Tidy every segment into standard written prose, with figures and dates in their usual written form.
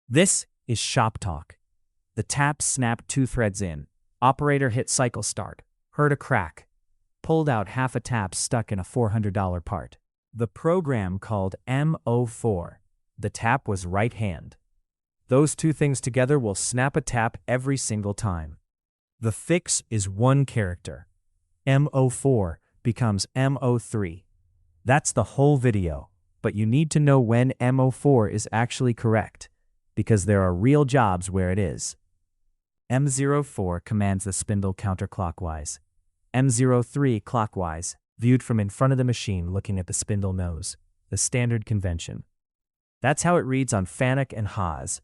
This is Shop Talk. The tap snapped 2 threads in. Operator hit cycle start. Heard a crack. Pulled out half a tap stuck in a $400 part. The program called M04. The tap was right hand. Those 2 things together will snap a tap every single time. The fix is 1 character. M04 becomes M03. That's the whole video, but you need to know when M04 is actually correct, because there are real jobs where it is. M04 commands the spindle counterclockwise. M03 clockwise, viewed from in front of the machine looking at the spindle nose, the standard convention. That's how it reads on Fanuc and Haas.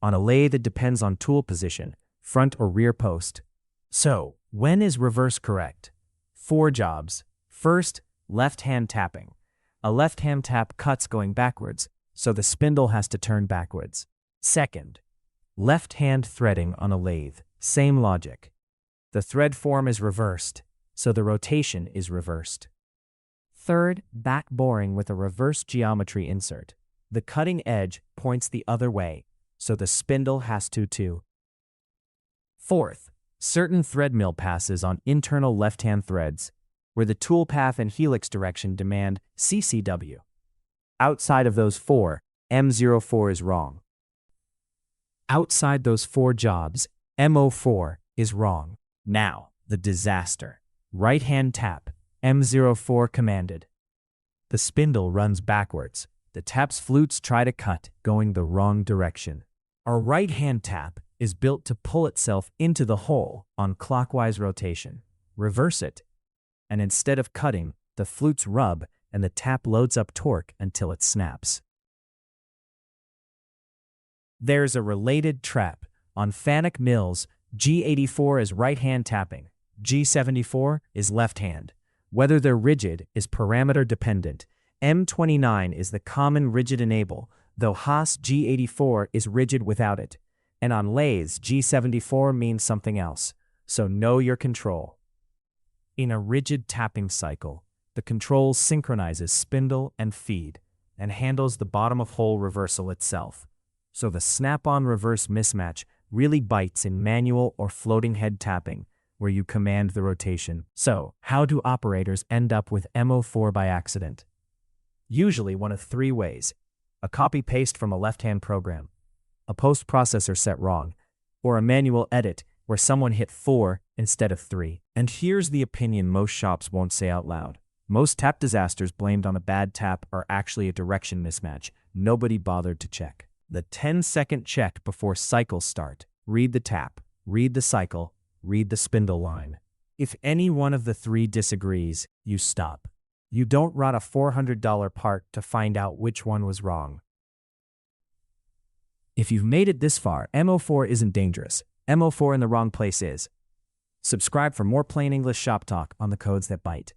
On a lathe it depends on tool position, front or rear post. So, when is reverse correct? 4 jobs. First, left-hand tapping. A left-hand tap cuts going backwards, so the spindle has to turn backwards. Second, left-hand threading on a lathe. Same logic. The thread form is reversed, so the rotation is reversed. Third, back boring with a reverse geometry insert. The cutting edge points the other way, so the spindle has to too. Fourth, certain thread mill passes on internal left-hand threads, where the tool path and helix direction demand CCW. Outside of those 4, M04 is wrong. Outside those 4 jobs, M04 is wrong. Now, the disaster. Right-hand tap, M04 commanded. The spindle runs backwards. The tap's flutes try to cut, going the wrong direction. Our right-hand tap is built to pull itself into the hole on clockwise rotation. Reverse it, and instead of cutting, the flutes rub and the tap loads up torque until it snaps. There's a related trap. On Fanuc mills, G84 is right-hand tapping, G74 is left-hand. Whether they're rigid is parameter dependent. M29 is the common rigid enable, though Haas G84 is rigid without it. And on lathes, G74 means something else, so know your control. In a rigid tapping cycle, the control synchronizes spindle and feed, and handles the bottom of hole reversal itself. So the snap-on reverse mismatch really bites in manual or floating head tapping, where you command the rotation. So, how do operators end up with M04 by accident? Usually one of 3 ways: a copy-paste from a left-hand program, a post-processor set wrong, or a manual edit where someone hit 4 instead of 3. And here's the opinion most shops won't say out loud. Most tap disasters blamed on a bad tap are actually a direction mismatch. Nobody bothered to check. The 10-second check before cycle start. Read the tap, read the cycle, read the spindle line. If any one of the 3 disagrees, you stop. You don't rot a $400 part to find out which one was wrong. If you've made it this far, M04 isn't dangerous. M04 in the wrong place is. Subscribe for more plain English shop talk on the codes that bite.